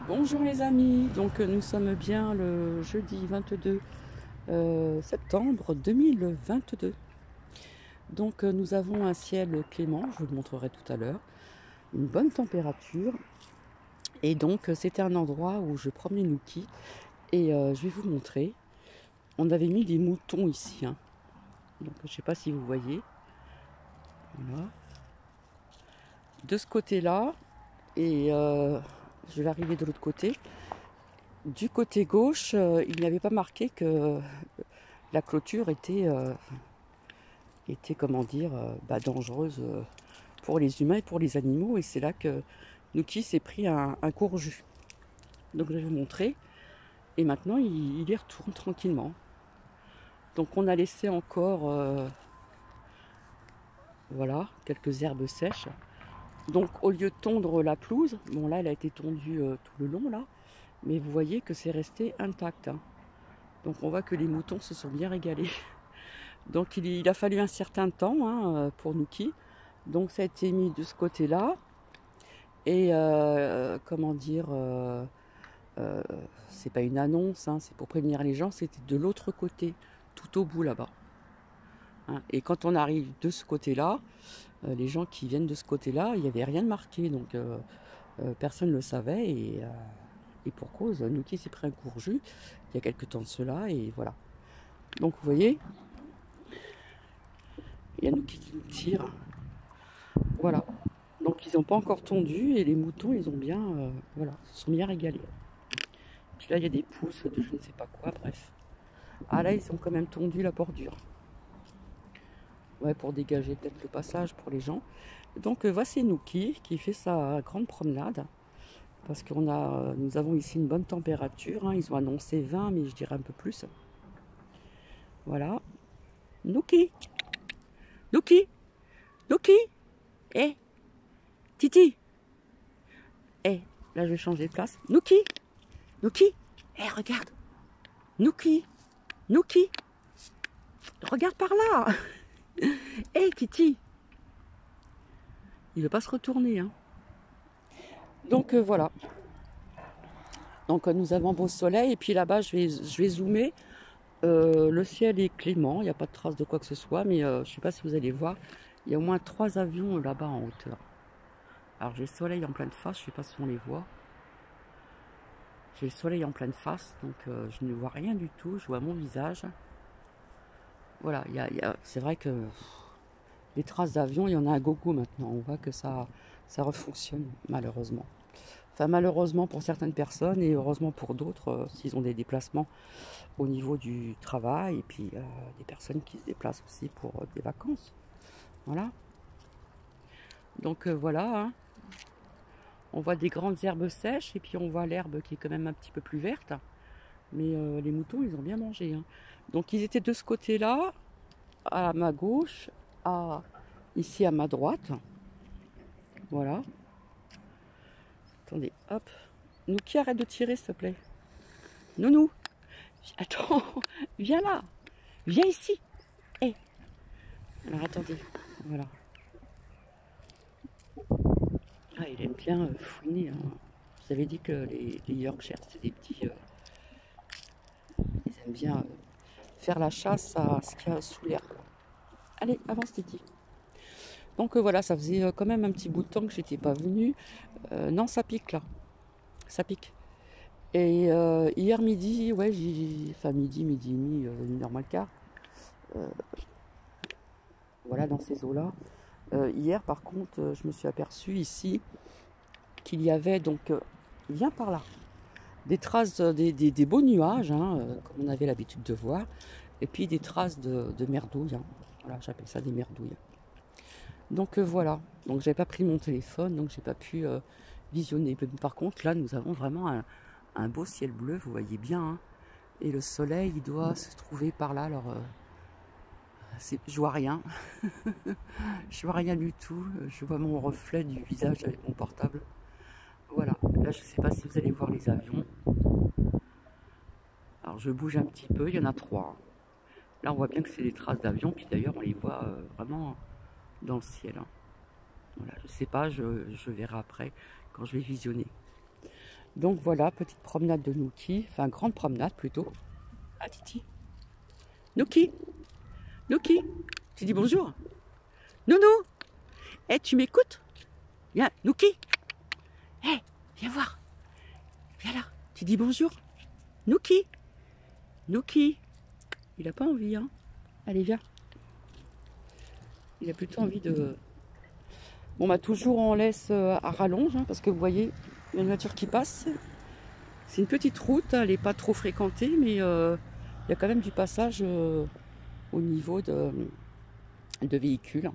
Bonjour les amis, donc nous sommes bien le jeudi 22 septembre 2022. Donc nous avons un ciel clément, je vous le montrerai tout à l'heure, une bonne température. Et donc c'était un endroit où je promenais Nuki et je vais vous montrer. On avait mis des moutons ici, hein. Donc je ne sais pas si vous voyez. Voilà. De ce côté-là, et je vais arriver de l'autre côté. Du côté gauche, il n'y avait pas marqué que la clôture était comment dire, dangereuse pour les humains et pour les animaux. Et c'est là que Nuki s'est pris un court jus. Donc je vais vous montrer. Et maintenant, il y retourne tranquillement. Donc on a laissé encore voilà, quelques herbes sèches. Donc au lieu de tondre la pelouse, bon là elle a été tondue tout le long là, mais vous voyez que c'est resté intact, hein. Donc on voit que les moutons se sont bien régalés. Donc il a fallu un certain temps, hein, pour Nuki. Donc ça a été mis de ce côté-là. Et comment dire, c'est pas une annonce, hein, c'est pour prévenir les gens, c'était de l'autre côté, tout au bout là-bas, hein. Et quand on arrive de ce côté-là, les gens qui viennent de ce côté-là, il n'y avait rien de marqué, donc personne ne le savait. Et pour cause, Nuki s'est pris un court jus il y a quelques temps de cela, et voilà. Donc vous voyez, il y a Nuki qui nous tire. Voilà. Donc ils n'ont pas encore tondu et les moutons ils ont bien, voilà, se sont bien régalés. Puis là il y a des pousses de je ne sais pas quoi, bref. Ah là ils ont quand même tondu la bordure. Ouais, pour dégager peut-être le passage pour les gens. Donc voici Nuki qui fait sa grande promenade. Parce nous avons ici une bonne température, hein. Ils ont annoncé 20 mais je dirais un peu plus. Voilà. Nuki, Nuki, Nuki, eh, Titi, eh, là je vais changer de place. Nuki, Nuki, eh regarde, Nuki, Nuki, regarde par là. Hé Titi. Il ne veut pas se retourner, hein. Donc voilà. Donc nous avons un beau soleil. Et puis là-bas, je vais zoomer. Le ciel est clément. Il n'y a pas de trace de quoi que ce soit. Mais je ne sais pas si vous allez voir. Il y a au moins 3 avions là-bas en hauteur. Alors j'ai le soleil en pleine face. Je ne sais pas si on les voit. J'ai le soleil en pleine face. Donc je ne vois rien du tout. Je vois mon visage. Voilà. C'est vrai que les traces d'avion, il y en a à gogo maintenant. On voit que ça refonctionne malheureusement. Enfin malheureusement pour certaines personnes et heureusement pour d'autres s'ils ont des déplacements au niveau du travail et puis des personnes qui se déplacent aussi pour des vacances. Voilà. Donc voilà, hein. On voit des grandes herbes sèches et puis on voit l'herbe qui est quand même un petit peu plus verte. Mais les moutons, ils ont bien mangé, hein. Donc ils étaient de ce côté-là, à ma gauche, ici à ma droite. Voilà. Attendez, hop. Nuki, arrête de tirer, s'il te plaît. Nounou, attends, viens là. Viens ici. Hé. Alors attendez, voilà. Ah, il aime bien fouiner, hein. Je vous avais dit que les Yorkshire, c'est des petits... ils aiment bien faire la chasse à ce qu'il y a sous l'herbe. Allez, avance Titi. Donc voilà, ça faisait quand même un petit bout de temps que j'étais pas venue. Non, ça pique là. Ça pique. Et hier midi, ouais, enfin midi et demi, 1h moins le quart. Voilà, dans ces eaux-là. Hier, par contre, je me suis aperçue ici qu'il y avait donc, viens par là, des traces, des beaux nuages, hein, comme on avait l'habitude de voir, et puis des traces de merdouilles, hein. Voilà, j'appelle ça des merdouilles. Donc voilà, donc j'avais pas pris mon téléphone, donc j'ai pas pu visionner. Mais par contre, là, nous avons vraiment un beau ciel bleu, vous voyez bien, hein, et le soleil, il doit se trouver par là, alors... je vois rien, je vois rien du tout, je vois mon reflet du visage avec mon portable. Voilà, là je ne sais pas si vous allez voir les avions. Alors je bouge un petit peu, il y en a 3. Là on voit bien que c'est des traces d'avions, puis d'ailleurs on les voit vraiment dans le ciel, hein. Voilà, je ne sais pas, je verrai après quand je vais visionner. Donc voilà, petite promenade de Nouki, enfin grande promenade plutôt. Ah Titi. Nouki, Nouki, tu dis bonjour. Nounou, eh tu m'écoutes? Viens, Nouki. Eh, viens voir. Viens là, tu dis bonjour. Nouki, Nouki. Il a pas envie, hein. Allez, viens. Il a plutôt envie de... Bon, bah toujours on laisse à rallonge, hein, parce que vous voyez, il y a une voiture qui passe. C'est une petite route, elle n'est pas trop fréquentée, mais il y a quand même du passage au niveau de véhicules.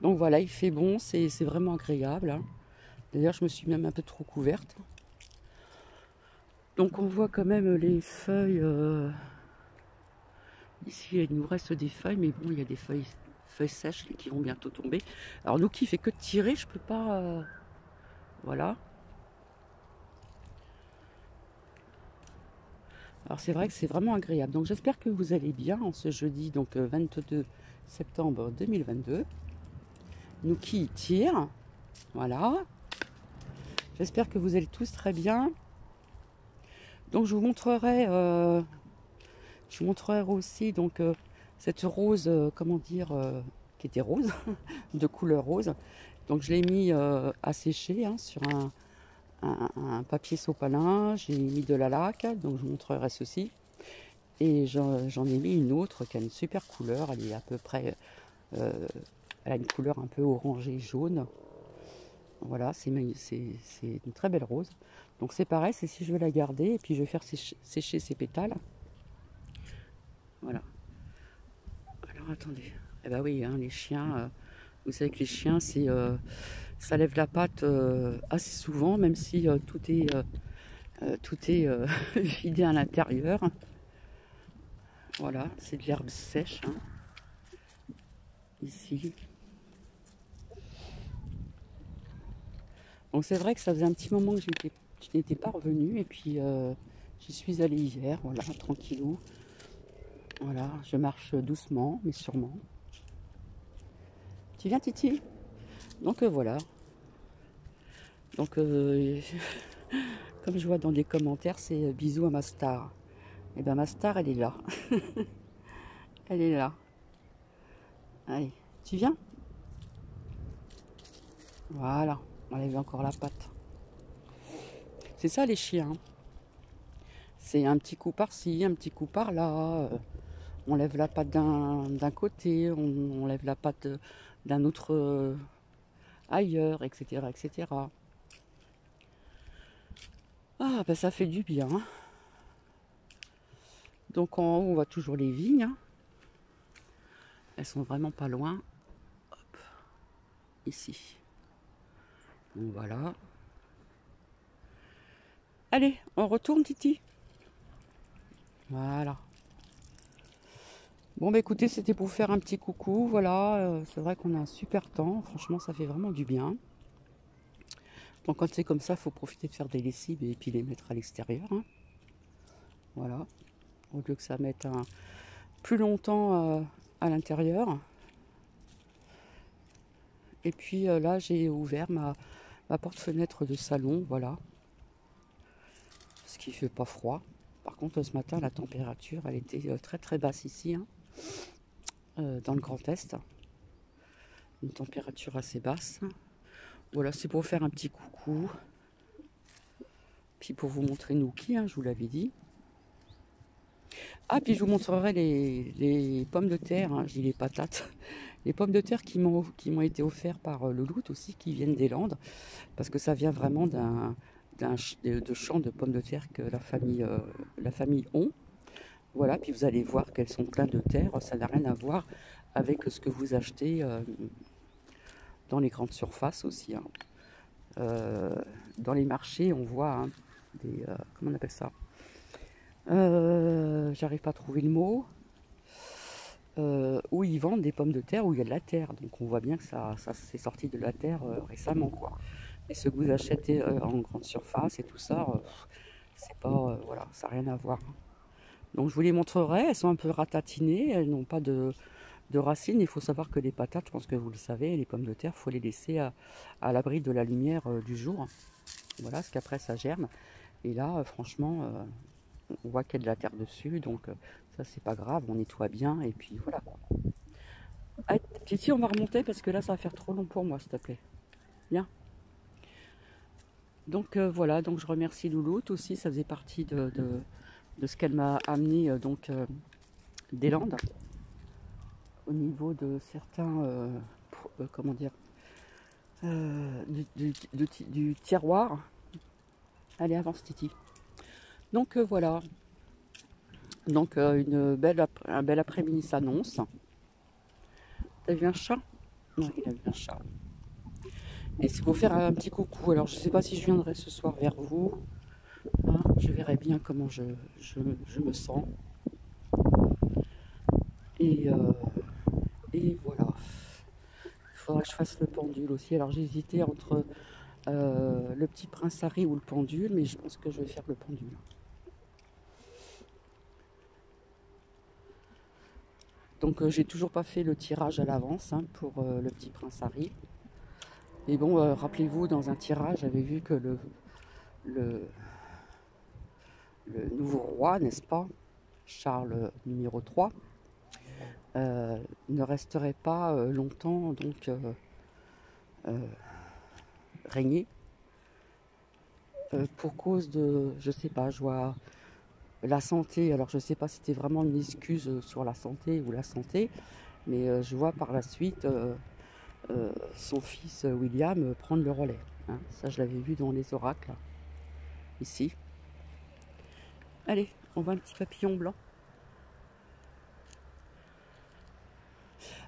Donc voilà, il fait bon, c'est vraiment agréable, hein. D'ailleurs, je me suis même un peu trop couverte. Donc on voit quand même les feuilles. Ici, il nous reste des feuilles, mais bon, il y a des feuilles sèches qui vont bientôt tomber. Alors nous qui fait que de tirer, je peux pas... voilà. Alors c'est vrai que c'est vraiment agréable. Donc j'espère que vous allez bien en ce jeudi, donc 22 septembre 2022. Nous qui tire. Voilà. J'espère que vous allez tous très bien. Donc je vous montrerai aussi donc cette rose, comment dire, qui était rose, de couleur rose. Donc je l'ai mis à sécher hein, sur un papier sopalin. J'ai mis de la laque, donc je vous montrerai ceci. Et j'en ai mis une autre qui a une super couleur. Elle est à peu près, elle a une couleur un peu orangée jaune. Voilà, c'est une très belle rose. Donc c'est pareil, c'est si je veux la garder et puis je vais faire sécher ses pétales. Voilà. Alors attendez. Eh ben oui, hein, les chiens, vous savez que les chiens, ça lève la patte assez souvent, même si tout est vidé à l'intérieur. Voilà, c'est de l'herbe sèche. Hein, ici. Donc c'est vrai que ça faisait un petit moment que je n'étais pas revenue et puis j'y suis allée hier, voilà, tranquillou. Voilà, je marche doucement mais sûrement. Tu viens Titi? Donc voilà. Donc comme je vois dans des commentaires, c'est bisous à ma star. Et bien ma star elle est là. Elle est là. Allez, tu viens? Voilà, on enlève encore la patte. C'est ça les chiens. C'est un petit coup par-ci, un petit coup par-là. On lève la patte d'un côté, on lève la patte d'un autre ailleurs, etc., etc. Ah, ben ça fait du bien. Donc en haut, on voit toujours les vignes. Elles sont vraiment pas loin. Hop, ici. Donc voilà. Allez, on retourne, Titi. Voilà. Bon, bah écoutez, c'était pour faire un petit coucou. Voilà, c'est vrai qu'on a un super temps. Franchement, ça fait vraiment du bien. Donc quand c'est comme ça, il faut profiter de faire des lessives et puis les mettre à l'extérieur. Hein. Voilà. Au lieu que ça mette plus longtemps à l'intérieur. Et puis là, j'ai ouvert ma porte-fenêtre de salon. Voilà. Parce qu'il ne fait pas froid. Par contre, ce matin, la température, elle était très très basse ici. Hein, dans le Grand Est. Une température assez basse. Voilà, c'est pour faire un petit coucou. Puis pour vous montrer Nouki, hein, je vous l'avais dit. Ah, puis je vous montrerai les pommes de terre, hein, je dis les patates. Les pommes de terre qui m'ont été offertes par Louloute aussi, qui viennent des Landes. Parce que ça vient vraiment de champs de pommes de terre que la famille ont. Voilà, puis vous allez voir qu'elles sont pleines de terre. Ça n'a rien à voir avec ce que vous achetez dans les grandes surfaces aussi. Hein. Dans les marchés, on voit hein, comment on appelle ça? J'arrive pas à trouver le mot. Où ils vendent des pommes de terre où il y a de la terre. Donc on voit bien que ça s'est sorti de la terre récemment, quoi. Et ce que vous achetez en grande surface et tout ça, c'est pas, voilà, ça n'a rien à voir. Donc je vous les montrerai. Elles sont un peu ratatinées. Elles n'ont pas de de racines. Il faut savoir que les patates, je pense que vous le savez, les pommes de terre, il faut les laisser à l'abri de la lumière du jour. Voilà, parce qu'après ça germe. Et là, franchement, on voit qu'il y a de la terre dessus, donc ça c'est pas grave, on nettoie bien et puis voilà quoi. Ah, Titi, on va remonter parce que là ça va faire trop long pour moi, s'il te plaît. Bien. Donc voilà, donc je remercie Louloute aussi, ça faisait partie de ce qu'elle m'a amené des Landes au niveau de certains, comment dire, du tiroir. Allez, avance Titi. Donc voilà, donc un bel après-midi s'annonce. T'as vu un chat? Non, il a vu un chat. Et c'est pour faire un petit coucou. Alors je sais pas si je viendrai ce soir vers vous. Hein, je verrai bien comment je me sens. Et voilà. Il faudra que je fasse le pendule aussi. Alors j'ai hésité entre le petit prince Harry ou le pendule, mais je pense que je vais faire le pendule. Donc j'ai toujours pas fait le tirage à l'avance hein, pour le petit prince Harry. Mais bon, rappelez-vous, dans un tirage, j'avais vu que le nouveau roi, n'est-ce pas, Charles numéro 3, ne resterait pas longtemps donc régner pour cause de, je sais pas, je vois la santé. Alors je sais pas si c'était vraiment une excuse sur la santé ou la santé, mais je vois par la suite son fils William prendre le relais. Hein. Ça, je l'avais vu dans les oracles, là, ici. Allez, on voit un petit papillon blanc.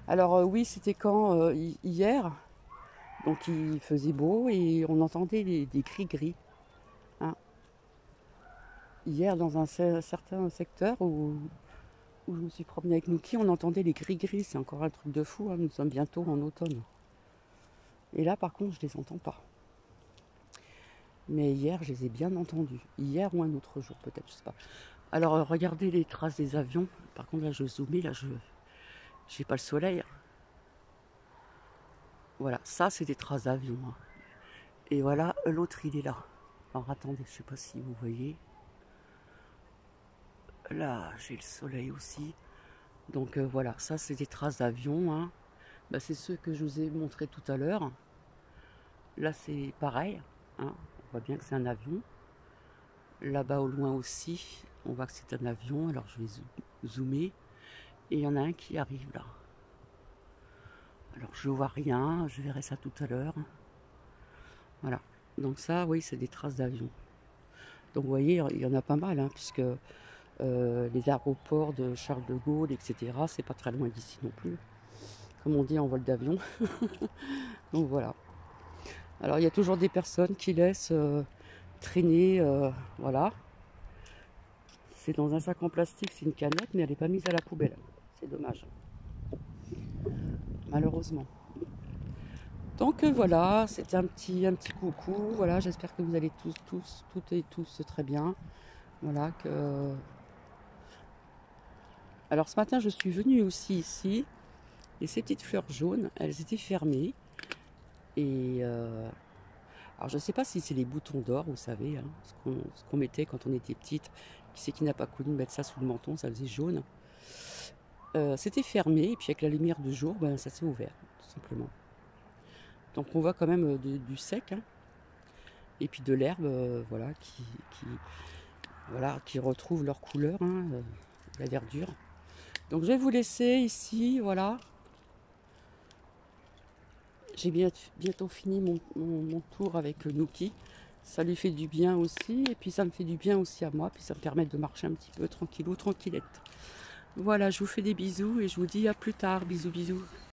Alors oui, c'était quand hier, donc il faisait beau et on entendait des cris gris. Hein. Hier, dans un certain secteur où je me suis promenée avec Nuki, on entendait les gris-gris. C'est encore un truc de fou, hein. Nous sommes bientôt en automne. Et là, par contre, je les entends pas. Mais hier, je les ai bien entendus. Hier ou un autre jour, peut-être, je sais pas. Alors, regardez les traces des avions. Par contre, là, je zoomais, là, j'ai pas le soleil. Voilà, ça, c'est des traces d'avion. Hein. Et voilà, l'autre, il est là. Alors, attendez, je sais pas si vous voyez. Là, j'ai le soleil aussi. Donc, voilà, ça, c'est des traces d'avion. Hein. Bah, c'est ceux que je vous ai montrés tout à l'heure. Là, c'est pareil. Hein. On voit bien que c'est un avion. Là-bas, au loin aussi, on voit que c'est un avion. Alors, je vais zoomer. Et il y en a un qui arrive là. Alors, je ne vois rien. Je verrai ça tout à l'heure. Voilà. Donc ça, oui, c'est des traces d'avion. Donc, vous voyez, il y en a pas mal, hein, puisque les aéroports de Charles de Gaulle, etc., c'est pas très loin d'ici non plus. Comme on dit en vol d'avion. Donc, voilà. Alors, il y a toujours des personnes qui laissent traîner, voilà. C'est dans un sac en plastique, c'est une canette, mais elle n'est pas mise à la poubelle. C'est dommage. Malheureusement. Donc voilà, c'était un petit coucou. Voilà, j'espère que vous allez toutes et tous très bien. Voilà que. Alors ce matin, je suis venue aussi ici, et ces petites fleurs jaunes, elles étaient fermées. Et alors je ne sais pas si c'est les boutons d'or, vous savez, hein, ce qu'on mettait quand on était petite. Qui c'est qui n'a pas connu mettre ça sous le menton, ça faisait jaune. C'était fermé, et puis avec la lumière du jour, ben, ça s'est ouvert, tout simplement. Donc on voit quand même du sec, hein, et puis de l'herbe, voilà, qui retrouve leur couleur, hein, la verdure. Donc je vais vous laisser ici, voilà. J'ai bientôt fini mon tour avec Nuki. Ça lui fait du bien aussi, et puis ça me fait du bien aussi à moi, puis ça me permet de marcher un petit peu tranquillou, tranquillette. Voilà, je vous fais des bisous et je vous dis à plus tard. Bisous, bisous.